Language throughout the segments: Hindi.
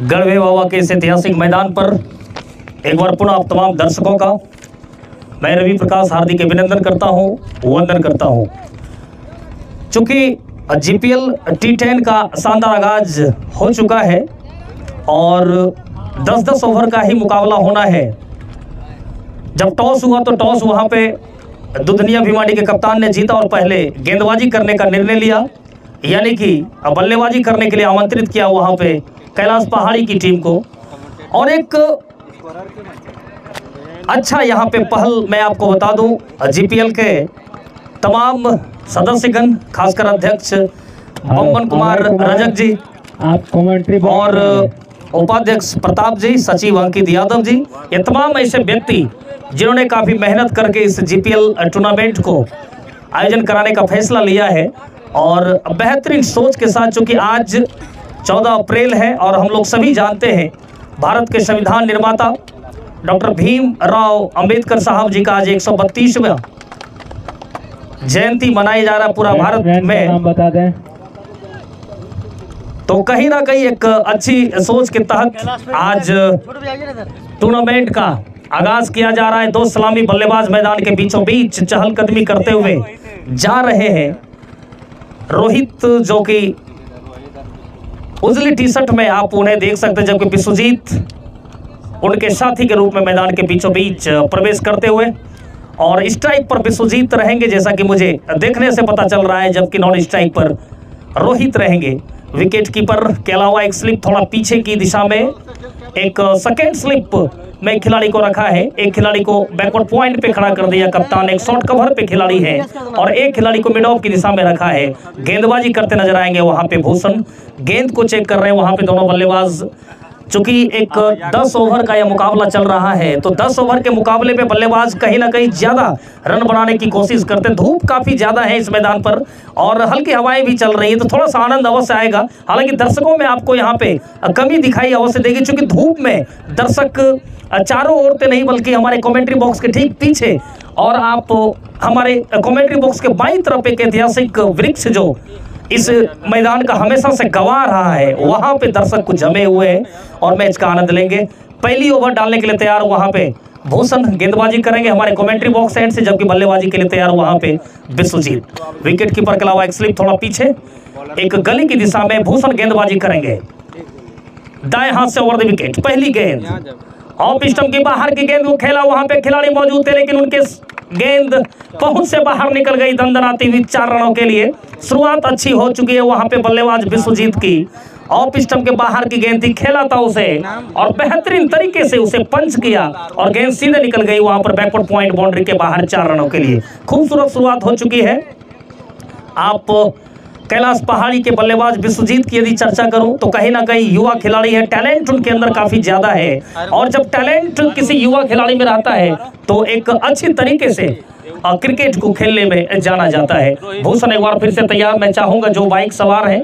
गढ़वे बाबा के इस ऐतिहासिक मैदान पर एक बार पुनः आप तमाम दर्शकों का मैं रवि प्रकाश हार्दिक अभिनंदन करता हूं, वंदन करता हूं। चूंकि जीपीएल T10 का शानदार आगाज हो चुका है और 10-10 ओवर का ही मुकाबला होना है। जब टॉस हुआ तो टॉस वहां पे दुधनिया भिवाड़ी के कप्तान ने जीता और पहले गेंदबाजी करने का निर्णय लिया, यानी कि बल्लेबाजी करने के लिए आमंत्रित किया वहां पे कैलाश पहाड़ी की टीम को। और एक अच्छा यहाँ पे पहल मैं आपको बता दूं, जीपीएल के तमाम सदस्यगण, खासकर अध्यक्ष बम्बन कुमार रजक जी आप कमेंट्री और उपाध्यक्ष प्रताप जी, सचिव अंकित यादव जी, ये तमाम ऐसे व्यक्ति जिन्होंने काफ़ी मेहनत करके इस जीपीएल टूर्नामेंट को आयोजन कराने का फैसला लिया है और बेहतरीन सोच के साथ। चूँकि आज 14 अप्रैल है और हम लोग सभी जानते हैं भारत के संविधान निर्माता डॉक्टर भीमराव अंबेडकर साहब जी का आज 132वां जयंती मनाई जा रहा पूरा भारत में। नाम बता दें। तो कहीं ना कहीं एक अच्छी सोच के तहत आज टूर्नामेंट का आगाज किया जा रहा है। दो सलामी बल्लेबाज मैदान के बीचों बीच चहलकदमी करते हुए जा रहे हैं। रोहित जो कि उजली टी शर्ट में आप उन्हें देख सकते हैं, जबकि विश्वजीत उनके साथी के रूप में मैदान के बीचों बीच प्रवेश करते हुए। और स्ट्राइक पर विश्वजीत रहेंगे जैसा कि मुझे देखने से पता चल रहा है, जबकि नॉन स्ट्राइक पर रोहित रहेंगे। विकेट कीपर के अलावा एक स्लिप थोड़ा पीछे की दिशा में, एक सेकेंड स्लिप में खिलाड़ी को रखा है। एक खिलाड़ी को बैकवर्ड पॉइंट पे खड़ा कर दिया कप्तान, एक शॉर्ट कवर पे खिलाड़ी है और एक खिलाड़ी को मिड ऑफ की दिशा में रखा है। गेंदबाजी करते नजर आएंगे वहां पे भूषण, गेंद को चेक कर रहे हैं वहां पे दोनों बल्लेबाज। चूंकि एक 10 ओवर का यह मुकाबला चल रहा है तो 10 ओवर के मुकाबले पे बल्लेबाज कहीं ना कहीं ज्यादा रन बनाने की कोशिश करते हैं। धूप काफी ज्यादा है इस मैदान पर और हल्की हवाएं भी चल रही है, तो थोड़ा सा आनंद अवश्य आएगा। हालांकि दर्शकों में आपको यहाँ पे कमी दिखाई अवश्य देगी, चूंकि धूप में दर्शक चारों ओर पे नहीं बल्कि हमारे कमेंट्री बॉक्स के ठीक पीछे और आप हमारे कमेंट्री बॉक्स के बाईं तरफ एक ऐतिहासिक वृक्ष जो इस मैदान का हमेशा से गंवा रहा है, वहां पे दर्शक कुछ जमे हुए हैं और मैच का आनंद लेंगे। पहली ओवर डालने के लिए तैयार वहां पे भूषण गेंदबाजी करेंगे हमारे कमेंट्री बॉक्स एंड से, जबकि बल्लेबाजी के लिए तैयार वहां पे विश्वजीत। विकेट कीपर के अलावा एक स्लिप थोड़ा पीछे, एक गली की दिशा में भूषण गेंदबाजी करेंगे दाएं हाथ से ओवर द विकेट। पहली गेंद ऑफ स्टंप के बाहर की गेंद को खेला, वहां पे खिलाड़ी मौजूद थे लेकिन उनके गेंद पहुंच से बाहर निकल गई दंदनाती हुई 4 रनों के लिए। शुरुआत अच्छी हो चुकी है वहां पे बल्लेबाज विश्वजीत की। ऑफ स्टंप के बाहर की गेंद थी, खेला था उसे और बेहतरीन तरीके से उसे पंच किया और गेंद सीधे निकल गई वहां पर बैकवर्ड पॉइंट बाउंड्री के बाहर 4 रनों के लिए। खूबसूरत शुरुआत हो चुकी है। आप कैलाश पहाड़ी के बल्लेबाज विश्वजीत की यदि चर्चा करूं तो कहीं ना कहीं युवा खिलाड़ी है, टैलेंट उनके अंदर काफी ज्यादा है और जब टैलेंट किसी युवा खिलाड़ी में रहता है तो एक अच्छी तरीके से क्रिकेट को खेलने में जाना जाता है। भूषण एक बार फिर से तैयार। मैं चाहूंगा जो बाइक सवार है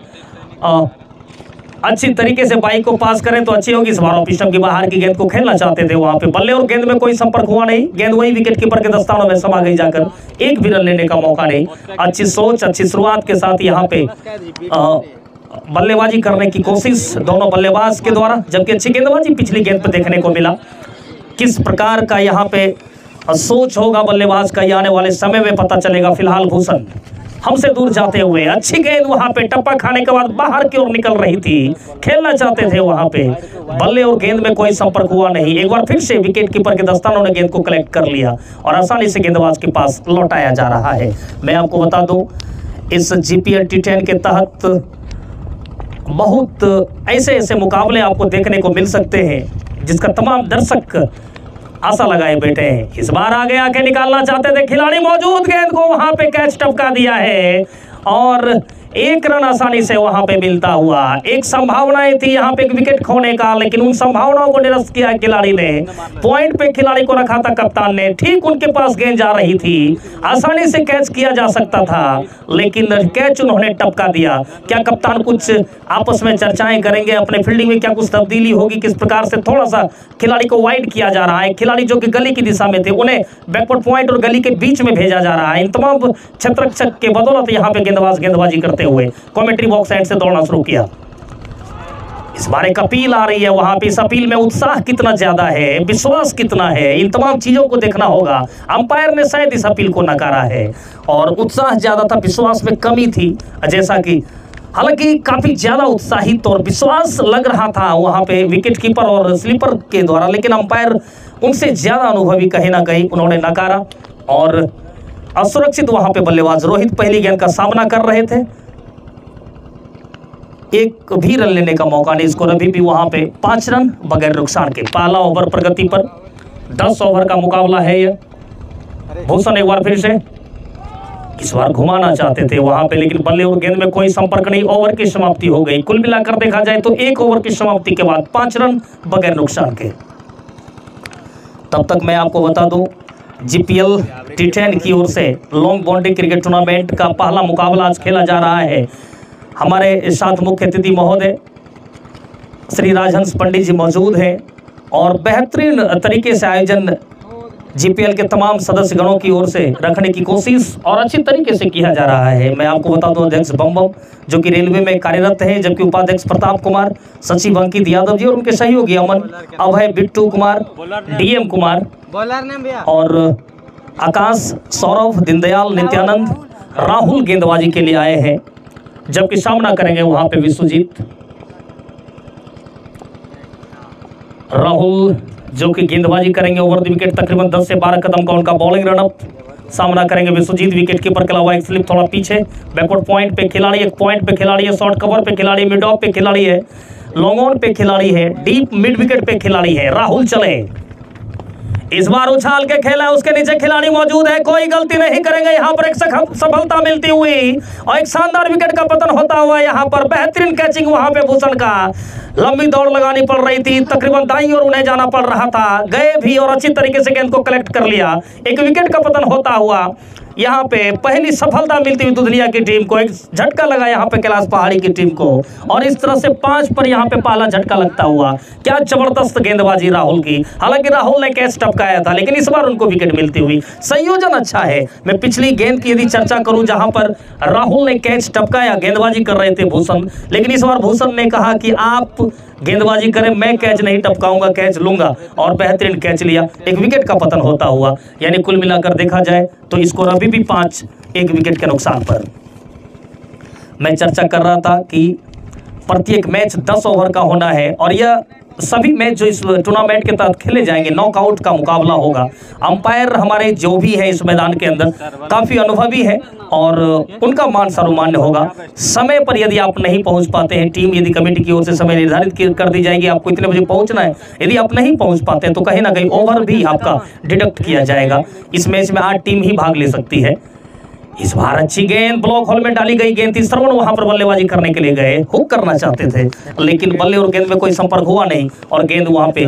अच्छी तरीके से बाइक को पास करें तो अच्छी होगी। इस बार ऑफ स्टंप की बाहर की गेंद को खेलना चाहते थे, वहां पे बल्ले और गेंद में कोई संपर्क हुआ नहीं। गेंद वही विकेट कीपर के दस्तानों में समा गई जाकर, एक भी रन लेने का मौका नहीं। अच्छी सोच, अच्छी शुरुआत के साथ यहाँ पे बल्लेबाजी करने की कोशिश दोनों बल्लेबाज के द्वारा, जबकि अच्छी गेंदबाजी पिछली गेंद पे देखने को मिला। किस प्रकार का यहाँ पे सोच होगा बल्लेबाज का, ये आने वाले समय में पता चलेगा। फिलहाल भूषण हमसे दूर जाते हुए, अच्छी गेंद वहां पे टप्पा खाने के बाद बाहर की ओर निकल रही थी, खेलना चाहते थे वहां पे, बल्ले और गेंद में कोई संपर्क हुआ नहीं। एक बार फिर से विकेट कीपर के दस्तानों ने गेंद को कलेक्ट कर लिया और आसानी से गेंदबाज के पास लौटाया जा रहा है। मैं आपको बता दूं इस जीपीएल T10 के तहत बहुत ऐसे ऐसे मुकाबले आपको देखने को मिल सकते हैं जिसका तमाम दर्शक आशा लगाए बैठे हैं। इस बार आगे आके निकालना चाहते थे खिलाड़ी मौजूद, गेंद को वहां पे कैच टपका दिया है और एक रन आसानी से वहां पे मिलता हुआ। एक संभावनाएं थी यहाँ पे एक विकेट खोने का, लेकिन उन संभावनाओं को निरस्त किया खिलाड़ी ने। पॉइंट पे खिलाड़ी को रखा था कप्तान ने, ठीक उनके पास गेंद जा रही थी, आसानी से कैच किया जा सकता था लेकिन कैच उन्होंने टपका दिया। क्या कप्तान कुछ आपस में चर्चाएं करेंगे, अपने फील्डिंग में क्या कुछ तब्दीली होगी, किस प्रकार से थोड़ा सा खिलाड़ी को वाइड किया जा रहा है। खिलाड़ी जो कि गली की दिशा में थे उन्हें बैकवर्ड पॉइंट और गली के बीच में भेजा जा रहा है। इन तमाम छत्रक्षक के बदौलत यहाँ पे गेंदबाजी करते हुए कमेंट्री बॉक्स साइड से दौड़ना शुरू किया। इस बार एक अपील आ रही है, वहां पे इस अपील में उत्साह कितना ज्यादा है, विश्वास कितना है, इन तमाम चीजों को देखना होगा। अंपायर ने शायद इस अपील को नकारा है और उत्साह ज्यादा था, विश्वास में कमी थी। जैसा कि हालांकि काफी ज्यादा उत्साहित और विश्वास लग रहा था वहां पे विकेट कीपर और स्लीपर के द्वारा, लेकिन अंपायर उनसे ज्यादा अनुभवी कहीं ना कहीं उन्होंने नकारा और असुरक्षित वहां पे बल्लेबाज रोहित पहली गेंद का सामना कर रहे थे। एक भी रन लेने का मौका नहीं, स्कोर अभी भी वहां पे 5 रन बगैर नुकसान के। पहला ओवर प्रगति पर, 10 ओवर का मुकाबला है यह। भूषण एक बार फिर से इस बार घुमाना चाहते थे वहां पे, लेकिन बल्ले और गेंद में कोई संपर्क नहीं। ओवर की समाप्ति हो गई। कुल मिलाकर देखा जाए तो 1 ओवर की समाप्ति के बाद 5 रन बगैर नुकसान के। तब तक मैं आपको बता दूं, जीपीएल T10 की ओर से लॉन्ग बाउंड्री क्रिकेट टूर्नामेंट का पहला मुकाबला आज खेला जा रहा है। हमारे साथ मुख्य अतिथि महोदय श्री राजहंस पंडित जी मौजूद हैं और बेहतरीन तरीके से आयोजन जीपीएल के तमाम सदस्यगणों की ओर से रखने की कोशिश और अच्छी तरीके से किया जा रहा है। मैं आपको बता दूं, अध्यक्ष बम जो कि रेलवे में कार्यरत है, जबकि उपाध्यक्ष प्रताप कुमार, सचिव अंकित यादव जी और उनके सहयोगी अमन, अभय, बिट्टू कुमार, डीएम कुमार और आकाश, सौरभ, दीनदयाल, नित्यानंद, राहुल गेंदबाजी के लिए आए हैं, जबकि सामना करेंगे वहां पे विश्वजीत। राहुल जो कि गेंदबाजी करेंगे ओवर द विकेट, तकरीबन 10 से 12 कदम का उनका बॉलिंग रनअप। सामना करेंगे विश्वजीत, विकेट कीपर के अलावा एक स्लिप थोड़ा पीछे, बैकवर्ड पॉइंट पे खिलाड़ी, एक पॉइंट पे खिलाड़ी है, शॉर्ट कवर पे खिलाड़ी, मिड ऑफ पे खिलाड़ी है, लॉन्ग ऑन पे खिलाड़ी है, डीप मिड विकेट पे खिलाड़ी है। राहुल चले, इस बार उछाल के खेला, उसके नीचे खिलाड़ी मौजूद है, कोई गलती नहीं करेंगे। यहाँ पर एक सफलता मिलती हुई और एक शानदार विकेट का पतन होता हुआ, यहाँ पर बेहतरीन कैचिंग वहां पे भूषण का। लंबी दौड़ लगानी पड़ रही थी, तकरीबन दाईं ओर उन्हें जाना पड़ रहा था, गए भी और अच्छी तरीके से गेंद को कलेक्ट कर लिया। एक विकेट का पतन होता हुआ यहाँ पे पहली सफलता मिलती हुई दुधनिया की टीम को। एक झटका लगा यहाँ पे कैलाश पहाड़ी की टीम को और इस तरह से 5 पर यहाँ पे पहला झटका लगता हुआ। क्या जबरदस्त गेंदबाजी राहुल की। हालांकि राहुल ने कैच टपकाया था, लेकिन इस बार उनको विकेट मिलती हुई। संयोजन अच्छा है। मैं पिछली गेंद की यदि चर्चा करूं, जहां पर राहुल ने कैच टपकाया, गेंदबाजी कर रहे थे भूषण, लेकिन इस बार भूषण ने कहा कि आप गेंदबाजी करें, मैं कैच नहीं टपकाऊंगा, कैच लूंगा, और बेहतरीन कैच लिया। एक विकेट का पतन होता हुआ, यानी कुल मिलाकर देखा जाए तो स्कोर अभी भी 5, 1 विकेट के नुकसान पर। मैं चर्चा कर रहा था कि प्रत्येक मैच 10 ओवर का होना है और यह सभी मैच जो इस टूर्नामेंट के तहत खेले जाएंगे नॉकआउट का मुकाबला होगा। अंपायर हमारे जो भी है इस मैदान के अंदर काफ़ी अनुभवी है और उनका मान सर्वमान्य होगा। समय पर यदि आप नहीं पहुंच पाते हैं, टीम यदि कमेटी की ओर से समय निर्धारित कर दी जाएगी, आपको इतने बजे पहुंचना है, यदि आप नहीं पहुंच पाते हैं तो कहीं ना कहीं ओवर भी आपका डिडक्ट किया जाएगा। इस मैच में 8 टीम ही भाग ले सकती है। इस बार अच्छी गेंद ब्लॉक होल में डाली गई गेंद थी। श्रवण वहां पर बल्लेबाजी करने के लिए गए, हुक करना चाहते थे, लेकिन बल्ले और गेंद में कोई संपर्क हुआ नहीं और गेंद वहां पे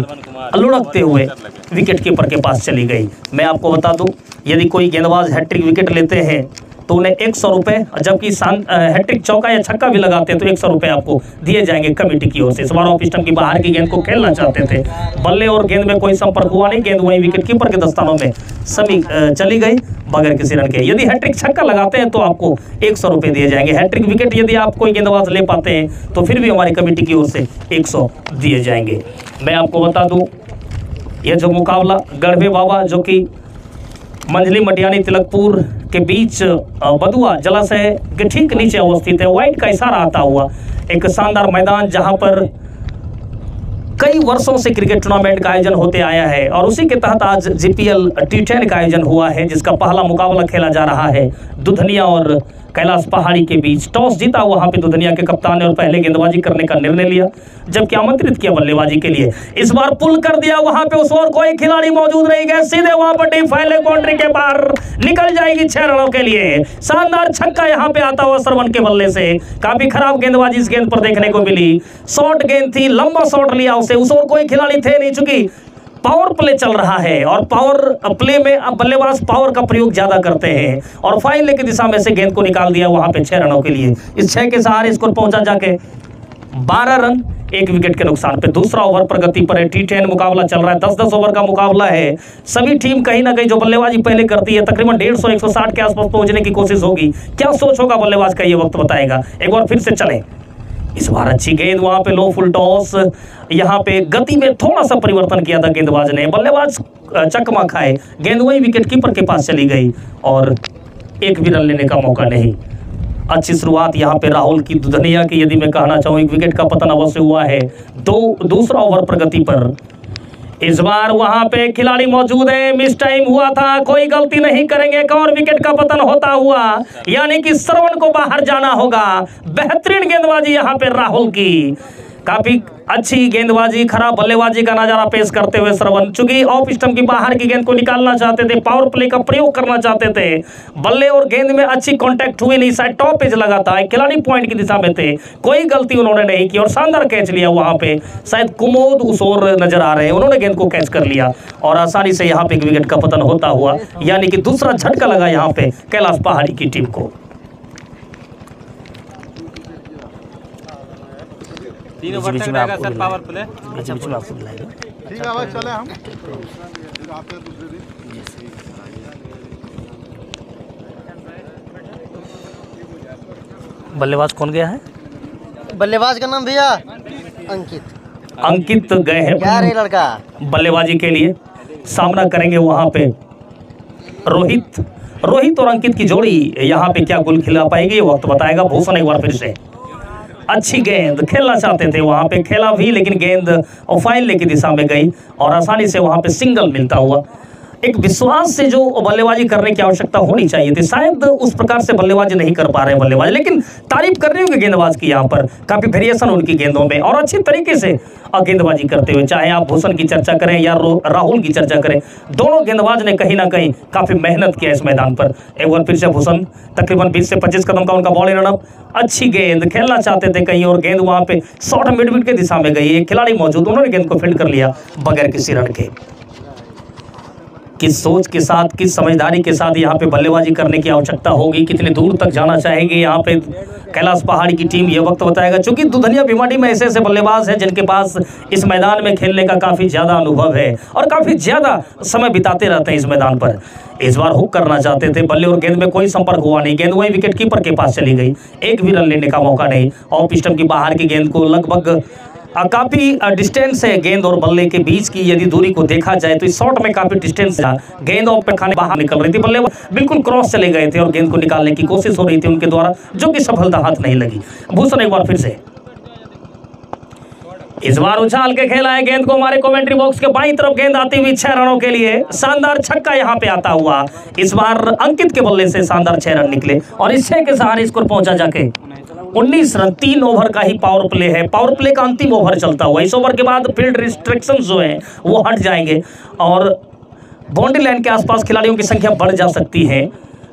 लुढ़कते हुए विकेट कीपर के पास चली गई। मैं आपको बता दूं, यदि कोई गेंदबाज हैट्रिक विकेट लेते हैं तो उन्हें 100 रुपये, जबकि हैट्रिक चौका या छक्का भी लगाते हैं तो 100 रुपये आपको दिए जाएंगे कमेटी की ओर से। इस बार ऑफ स्टंप की बाहर की गेंद को खेलना चाहते थे, बल्ले और गेंद में कोई संपर्क हुआ नहीं, गेंद वहीं विकेट कीपर के दस्तानों में चली गई बगैर किसी रन के। यदि हैट्रिक छक्का लगाते हैं तो आपको 100 रुपये दिए जाएंगे। हैट्रिक विकेट यदि आप कोई गेंदबाज ले पाते हैं तो फिर भी हमारी कमेटी की ओर से 100 दिए जाएंगे। मैं आपको बता दूं, यह जो मुकाबला गढ़वे बाबा जो कि मंझली मटियानी तिलकपुर के बीच बदुआ जलाशय के ठीक नीचे अवस्थित है, वाइट का इशारा आता हुआ एक शानदार मैदान, जहां पर कई वर्षों से क्रिकेट टूर्नामेंट का आयोजन होते आया है और उसी के तहत आज जीपीएल T10 का आयोजन हुआ है, जिसका पहला मुकाबला खेला जा रहा है दुधनिया और कैलाश पहाड़ी के बीच। टॉस जीता वहां पे दुधनिया के कप्तान ने और पहले गेंदबाजी करने का निर्णय लिया, जबकि आमंत्रित किया बल्लेबाजी के लिए। इस बार पुल कर दिया वहां पे, उस ओर कोई खिलाड़ी मौजूद नहीं गए, सीधे वहां पर डीप फाइल बाउंड्री के बाहर निकल जाएगी 6 रनों के लिए। शानदार छक्का यहां पे आता हुआ श्रवण के बल्ले से। काफी खराब गेंदबाजी इस गेंद पर देखने को मिली, शॉर्ट गेंद थी, लंबा शॉट लिया उसे, उस ओर कोई खिलाड़ी थे नहीं, चूंकि पावर प्ले चल रहा है और पावर प्ले में अब बल्लेबाज पावर का प्रयोग ज्यादा करते हैं और फाइनल की दिशा में से गेंद को निकाल दिया वहां पे 6 रनों के लिए। इस 6 के सहारे स्कोर पहुंचा जाके 12 रन 1 विकेट के नुकसान पे। दूसरा ओवर प्रगति पर है, T10 मुकाबला चल रहा है, 10-10 ओवर का मुकाबला है। सभी टीम कहीं ना कहीं जो बल्लेबाजी पहले करती है तकरीबन 150-160 के आसपास पहुंचने की कोशिश होगी। क्या सोच होगा बल्लेबाज का, ये वक्त बताएगा। एक बार फिर से चलें, इस बार अच्छी गेंद, वहां पे लो फुल टॉस, यहाँ पे गति में थोड़ा सा परिवर्तन किया था गेंदबाज ने, बल्लेबाज चकमा खाए, गेंद वही विकेट कीपर के पास चली गई और एक भी रन लेने का मौका नहीं। अच्छी शुरुआत यहाँ पे राहुल की दुधनिया की, यदि मैं कहना चाहूँ, एक विकेट का पतन अवश्य हुआ है दूसरा ओवर प्रगति पर। इस बार वहां पे खिलाड़ी मौजूद है, मिस टाइम हुआ था, कोई गलती नहीं करेंगे, एक और विकेट का पतन होता हुआ, यानी कि श्रवण को बाहर जाना होगा। बेहतरीन गेंदबाजी यहाँ पे राहुल की, काफी अच्छी गेंदबाजी, खराब बल्लेबाजी का नजारा पेश करते हुए श्रवण, चूंकि ऑफ स्टंप की बाहर की गेंद को निकालना चाहते थे, पावर प्ले का प्रयोग करना चाहते थे, बल्ले और गेंद में अच्छी कांटेक्ट हुई नहीं, शायद टॉप एज लगा था, खिलाड़ी पॉइंट की दिशा में थे, कोई गलती उन्होंने नहीं की और शानदार कैच लिया। वहां पे शायद कुमोद उस ओर नजर आ रहे हैं, उन्होंने गेंद को कैच कर लिया और आसानी से यहाँ पे एक विकेट का पतन होता हुआ, यानी कि दूसरा झटका लगा यहाँ पे कैलाश पहाड़ी की टीम को। तीन ओवर तक रहेगा सर पावर प्ले। बीच में आपको बुलाएगा। ठीक है भाई, चले हम फिर आते हैं दूसरे दिन। बल्लेबाज कौन गया है? बल्लेबाज का नाम भैया अंकित गए हैं क्या रे लड़का बल्लेबाजी के लिए, सामना करेंगे वहां पे रोहित और अंकित की जोड़ी यहाँ पे क्या गुल खिला पाएगी, वक्त बताएगा। भूषण एक बार फिर से अच्छी गेंद खेलना चाहते थे, वहां पे खेला भी, लेकिन गेंद ऑफाइल की दिशा में गई और आसानी से वहां पे सिंगल मिलता हुआ। एक विश्वास से जो बल्लेबाजी करने की आवश्यकता होनी चाहिए थी, शायद उस प्रकार से बल्लेबाजी नहीं कर पा रहे हैं बल्लेबाज, लेकिन तारीफ कर रहे होंगे गेंदबाज की, यहाँ पर काफी वेरिएशन उनकी गेंदों में और अच्छी तरीके से गेंदबाजी करते हुए, चाहे आप भूषण की चर्चा करें या राहुल की चर्चा करें, दोनों गेंदबाज ने कहीं ना कहीं काफी मेहनत किया इस मैदान पर। एक बार फिर से भूषण तकरीबन 20 से 25 कदम का उनका बॉल इन रनअप, अच्छी गेंद, खेलना चाहते थे कहीं और गेंद वहां पे शॉर्ट मिड विकेट की दिशा में गई, एक खिलाड़ी मौजूद, उन्होंने गेंद को फील्ड कर लिया बगैर किसी रन के। किस सोच के साथ, किस समझदारी के साथ यहाँ पे बल्लेबाजी करने की आवश्यकता होगी, कितने दूर तक जाना चाहेगी यहाँ पे कैलाश पहाड़ी की टीम, ये वक्त बताएगा। क्योंकि दुधनिया भिवाड़ी में ऐसे ऐसे बल्लेबाज हैं जिनके पास इस मैदान में खेलने का काफी ज्यादा अनुभव है और काफी ज्यादा समय बिताते रहते हैं इस मैदान पर। इस बार हुक करना चाहते थे, बल्ले और गेंद में कोई संपर्क हुआ नहीं, गेंद वही विकेट कीपर के पास चली गई, एक भी रन लेने का मौका नहीं। ऑफ स्टंप की बाहर की गेंद को लगभग काफी डिस्टेंस है गेंद और बल्ले के बीच की, यदि दूरी को देखा जाए तो इस शॉट में काफी डिस्टेंस था, गेंद ऑफ पे खाने बाहर निकल रही थी, बल्ले बिल्कुल क्रॉस चले गए थे और गेंद को निकालने की कोशिश हो रही थी उनके द्वारा, जो कि सफलता हाथ नहीं लगी। भूषण एक बार फिर से इस बार उछाल के खेला है गेंद को, हमारे कमेंट्री बॉक्स के बाईं तरफ गेंद आती हुई 6 रनों के लिए, शानदार छक्का यहाँ पे आता हुआ। इस बार अंकित के बल्ले से शानदार 6 रन निकले और इस 6 के सहारे स्कोर पहुंचा जाके 19 रन। 3 ओवर का ही पावर प्ले है, पावर प्ले का अंतिम ओवर चलता हुआ, इस ओवर के बाद फील्ड रिस्ट्रिक्शंस जो हैं वो हट जाएंगे और बाउंड्री लाइन के आसपास खिलाड़ियों की संख्या बढ़ जा सकती है।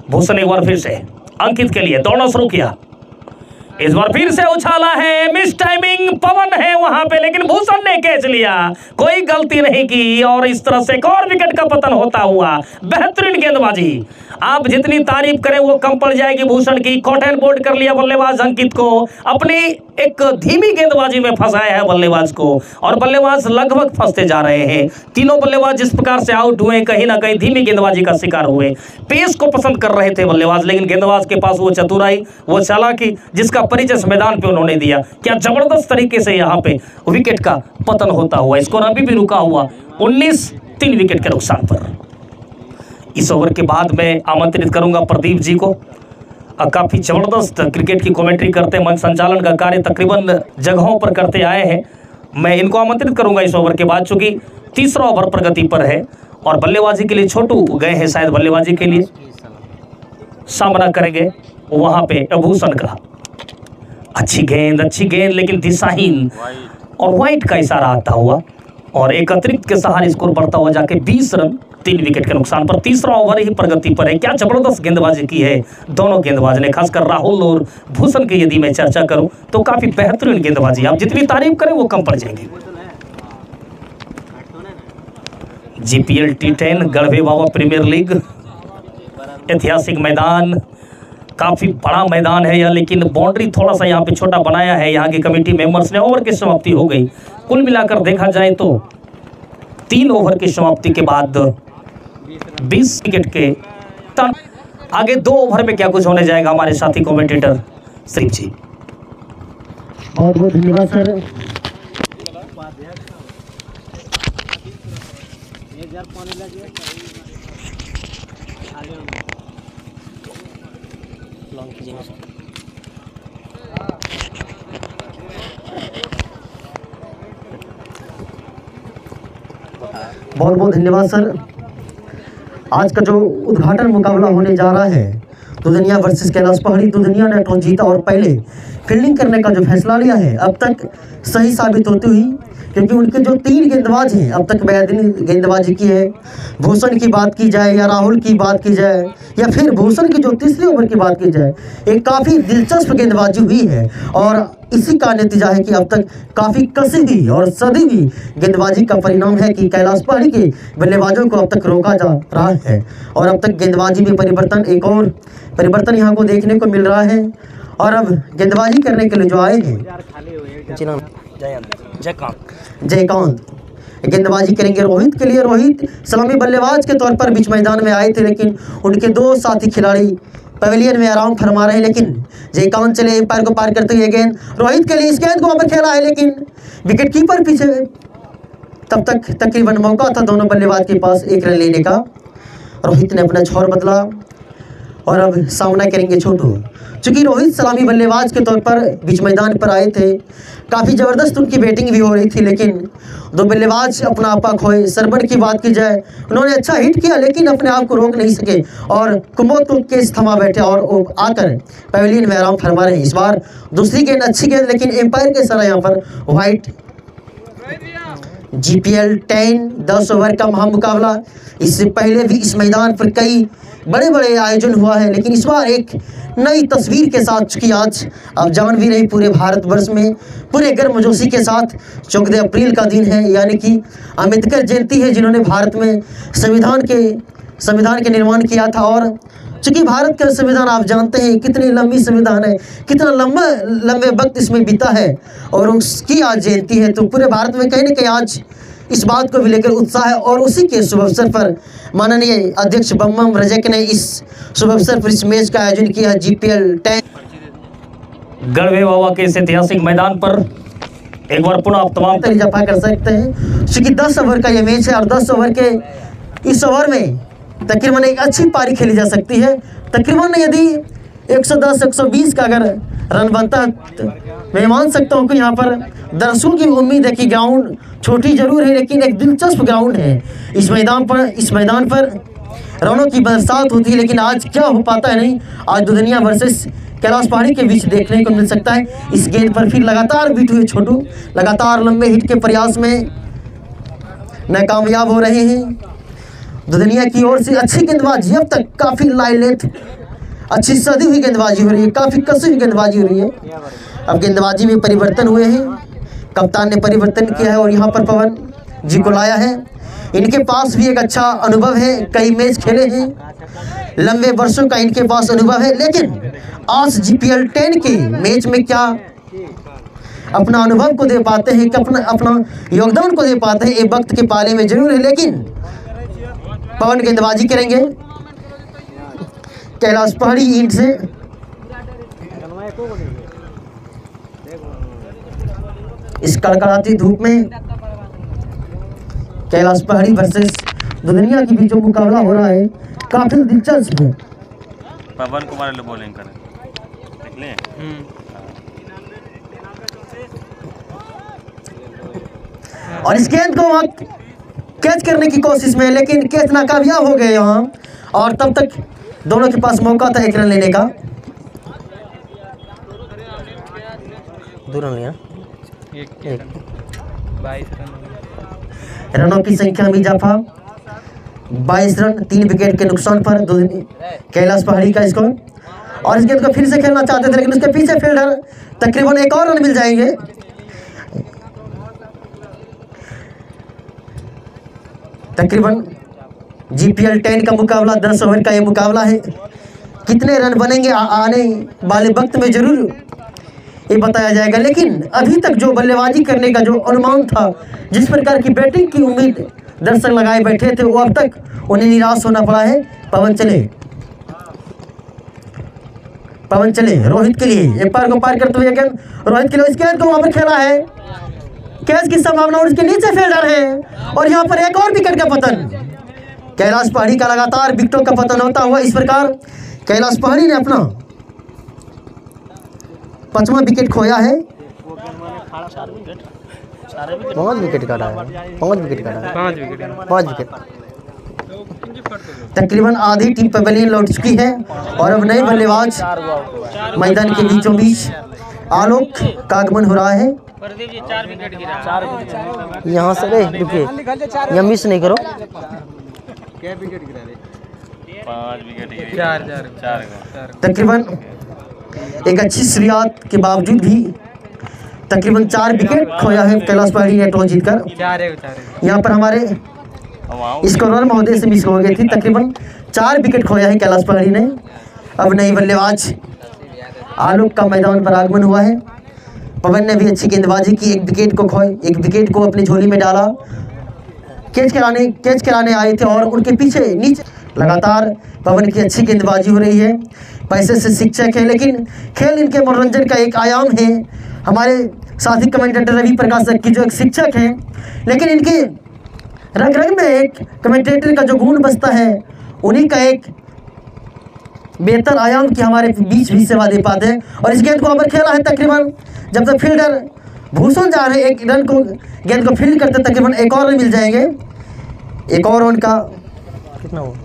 भूषण एक बार फिर से अंकित के लिए दौड़ना शुरू किया, इस बार फिर से उछाला है, मिस टाइमिंग, पवन है वहां पे, लेकिन भूषण ने कैच लिया, कोई गलती नहीं की और इस तरह से एक और विकेट का पतन होता हुआ। बेहतरीन गेंदबाजी, आप जितनी तारीफ करें वो कम पड़ जाएगी भूषण की। कॉटन बोर्ड कर लिया बल्लेबाज अंकित को, अपनी एक धीमी गेंदबाजी में फंसाया है बल्लेबाज को और बल्लेबाज लगभग फंसते जा रहे हैं। तीनों बल्लेबाज जिस प्रकार से आउट हुए, कहीं ना कहीं धीमी गेंदबाजी का शिकार हुए। पेस को पसंद कर रहे थे बल्लेबाज, लेकिन गेंदबाज के पास वो चतुराई, वो चालाकी जिसका परिचय मैदान पे उन्होंने दिया, क्या जबरदस्त तरीके से यहाँ पे विकेट का पतन होता हुआ। स्कोर अभी भी रुका हुआ 19-3 विकेट के नुकसान पर। इस ओवर के बाद मैं आमंत्रित करूंगा प्रदीप जी को, काफी जबरदस्त क्रिकेट की कमेंट्री करते, मंच संचालन का कार्य तकरीबन जगहों पर करते आए हैं, मैं इनको आमंत्रित करूंगा इस ओवर के बाद, चूंकि तीसरा ओवर प्रगति पर है और बल्लेबाजी के लिए छोटू गए हैं, शायद बल्लेबाजी के लिए सामना करेंगे वहां पे भूषण का। अच्छी गेंद लेकिन दिशाहीन और वाइट का इशारा आता हुआ और एक अतिरिक्त के सहारे स्कोर बढ़ता हुआ जाके 20 रन 3 विकेट के नुकसान पर। तीसरा ओवर ही प्रगति पर है। क्या जबरदस्त गेंदबाजी की है दोनों गेंदबाज ने, खासकर राहुल और भूषण की यदि मैं चर्चा करूं तो काफी बेहतरीन गेंदबाजी, आप जितनी तारीफ करें वो कम पड़ जाएगी। GPL T10 गढ़वे बाबा प्रीमियर लीग, ऐतिहासिक मैदान, काफी बड़ा मैदान है यह, लेकिन बाउंड्री थोड़ा सा यहाँ पे छोटा बनाया है यहाँ की कमेटी मेंबर्स ने। ओवर की समाप्ति हो गई, कुल मिलाकर देखा जाए तो 3 ओवर की समाप्ति के बाद 20 विकेट के टर्न। आगे 2 ओवर में क्या कुछ होने जाएगा हमारे साथी कमेंटेटर श्री जी। बहुत बहुत धन्यवाद सर। बहुत बहुत धन्यवाद सर। आज का जो उद्घाटन मुकाबला होने जा रहा है दुधनिया वर्सेस कैलाश पहाड़ी, दुधनिया ने टॉस जीता और पहले फील्डिंग करने का जो फैसला लिया है अब तक सही साबित होती हुई, क्योंकि उनके जो 3 गेंदबाज हैं अब तक बेहतरीन गेंदबाजी की है। भूषण की बात की जाए या राहुल की बात की जाए या फिर भूषण की जो तीसरी ओवर की बात की जाए, एक काफ़ी दिलचस्प गेंदबाजी हुई है और इसी का नतीजा है कि अब तक काफ़ी कसी हुई और सदी हुई गेंदबाजी का परिणाम है कि कैलाश पहाड़ी के बल्लेबाजों को अब तक रोका जा रहा है और अब तक गेंदबाजी में परिवर्तन, एक और परिवर्तन यहाँ को देखने को मिल रहा है। और अब गेंदबाजी करने के लिए जो आए हैं जयकांत गेंदबाजी करेंगे रोहित के लिए। रोहित सलामी बल्लेबाज के तौर पर बीच मैदान में आए थे, लेकिन उनके 2 साथी खिलाड़ी पवेलियन में आराम फरमा रहे हैं, लेकिन जयकांत चले एम्पायर को पार करते हुए गेंद रोहित के लिए। इस गेंद को वहाँ पर खेला है, लेकिन विकेट कीपर पीछे। तब तक तकरीबन मौका था दोनों बल्लेबाज के पास 1 रन लेने का। रोहित ने अपना छोर बदला और अब सामना करेंगे छोटू। चूंकि रोहित सलामी बल्लेबाज के तौर पर बीच मैदान पर आए थे, काफ़ी ज़बरदस्त उनकी बैटिंग भी हो रही थी, लेकिन 2 बल्लेबाज अपना आपा खोए। सरबड़ की बात की जाए, उन्होंने अच्छा हिट किया लेकिन अपने आप को रोक नहीं सके और कुमोद को केस थमा बैठे और वो आकर पवेलियन में आराम फरमा रहे हैं। इस बार दूसरी गेंद अच्छी गेंद, लेकिन एम्पायर के सारा यहाँ पर वाइट। GPL 10 ओवर का महामुकाबला, इससे पहले भी इस मैदान पर कई बड़े बड़े आयोजन हुआ है, लेकिन इस बार एक नई तस्वीर के साथ, चूँकि आज आप जान भी रहे पूरे भारतवर्ष में पूरे गर्मजोशी के साथ 14 अप्रैल का दिन है, यानी कि अम्बेडकर जयंती है, जिन्होंने भारत में संविधान के निर्माण किया था। और चूँकि भारत का संविधान आप जानते हैं कितनी लंबी संविधान है, कितना लंबे वक्त इसमें बीता है और उसकी आज जयंती है, तो पूरे भारत में कहीं ना कहीं आज इस बात को भी लेकर उत्साह है। और उसी के शुभ अवसर पर माननीय अध्यक्ष बम रजक ने इस शुभ अवसर पर इस मैच का आयोजन किया है। GPL 10 गढ़वे बाबा के इस ऐतिहासिक मैदान पर एक बार पुनः आप तमाम जफा कर सकते हैं, क्योंकि 10 ओवर का ये मैच है और 10 ओवर के इस ओवर में तकरीबन एक अच्छी पारी खेली जा सकती है। तकरीबन यदि 110-120 का अगर रन बनता है तो मैं मान सकता हूँ कि यहाँ पर दर्शकों की उम्मीद है कि ग्राउंड छोटी जरूर है, लेकिन एक दिलचस्प ग्राउंड है। इस मैदान पर रनों की बरसात होती है, लेकिन आज क्या हो पाता है नहीं। आज दुधनिया वर्सेस कैलाश पहाड़ी के बीच देखने को मिल सकता है। इस गेंद पर फिर लगातार बीट हुए छोटू, लगातार लंबे हिट के प्रयास में नाकामयाब हो रहे हैं। दुधनिया की ओर से अच्छी गेंदबाजी, अब तक काफ़ी लाइलेट अच्छी सदी हुई गेंदबाजी हो रही है, काफ़ी कसी हुई गेंदबाजी हो रही है। अब गेंदबाजी में परिवर्तन हुए हैं, कप्तान ने परिवर्तन किया है और यहाँ पर पवन जी को लाया है। इनके पास भी एक अच्छा अनुभव है, कई मैच खेले हैं, लंबे वर्षों का इनके पास अनुभव है, लेकिन आज GPL 10 के मैच में क्या अपना अनुभव को दे पाते हैं, कि अपना योगदान को दे पाते हैं, एक वक्त के पाले में जरूर है। लेकिन पवन गेंदबाजी करेंगे कैलाश पहाड़ी ईंट से। इस कड़कड़ाती धूप में कैलाश पहाड़ी वर्सेस दुधनिया के बीच जो मुकाबला हो रहा है काफी दिलचस्प है। पवन कुमार बॉलिंग करें, देख लें। और इस गेंद को वहाँ कैच करने की कोशिश में, लेकिन कैच नाकामयाब हो गए यहाँ, और तब तक दोनों के पास मौका था 1 रन लेने का। 2 रन लिया, 22 रन रनों की संख्या में इजाफा, 22 रन 3 विकेट के नुकसान पर कैलाश पहाड़ी का स्कोर। और इस गेंद को फिर से खेलना चाहते थे, लेकिन उसके पीछे फील्डर तकरीबन 1 और रन मिल जाएंगे। तकरीबन GPL 10 का मुकाबला 10 ओवर का ये मुकाबला है। कितने रन बनेंगे आने वाले वक्त में जरूर ये बताया जाएगा, लेकिन अभी तक जो बल्लेबाजी करने का जो अनुमान था, जिस प्रकार की बैटिंग की उम्मीद दर्शक लगाए बैठे थे, वो अब तक उन्हें निराश होना पड़ा है। पवन चले, पवन चले रोहित के लिए, एक पार को पार करते हुए गेंद रोहित के लिए, इस गेंद को वहां पर खेला है, कैच की संभावना और उसके नीचे फील्डर है और यहाँ पर एक और विकेट का पतन। कैलाश पहाड़ी का लगातार विकेटों का पतन होता हुआ इस प्रकार कैलाश पहाड़ी ने अपना 5वां विकेट खोया है। 5 विकेट काटा है, 5 विकेट काटा है, 5 विकेट। तकरीबन आधी टीम पवेलियन लौट चुकी है और अब नए बल्लेबाज मैदान के बीचों बीच आलोक का आगमन हो रहा है। यहाँ से रुकिए, यहाँ मिस नहीं करो। 5 विकेट 4 तकरीबन एक अच्छी शुरुआत के बावजूद भी तकरीबन 4 विकेट खोया है कैलाश पहाड़ी ने टॉस जीतकर। यहाँ पर हमारे स्कोरर महोदय से मिस हो गई थी, तकरीबन 4 विकेट खोया है कैलाश पहाड़ी ने। अब नई बल्लेबाज आलोक का मैदान पर आगमन हुआ है। पवन ने भी अच्छी गेंदबाजी की, एक विकेट को खोए, एक विकेट को अपनी झोली में डाला। कैच कराने आए थे और उनके पीछे नीचे लगातार पवन की अच्छी गेंदबाजी हो रही है। पैसे से शिक्षक है लेकिन खेल इनके मनोरंजन का एक आयाम है। हमारे साथी कमेंटेटर रवि प्रकाश की जो एक शिक्षक हैं, लेकिन इनके रग रग में एक कमेंटेटर का जो गुण बसता है उन्हीं का एक बेहतर आयाम की हमारे बीच भी सेवा दे पाते हैं। और इस गेंद को ऊपर खेला है, तकरीबन जब तक फील्डर भूषण जा रहे एक रन को गेंद को फील्ड करते तकरीबन एक और रन मिल जाएंगे। एक और रन का कितना हो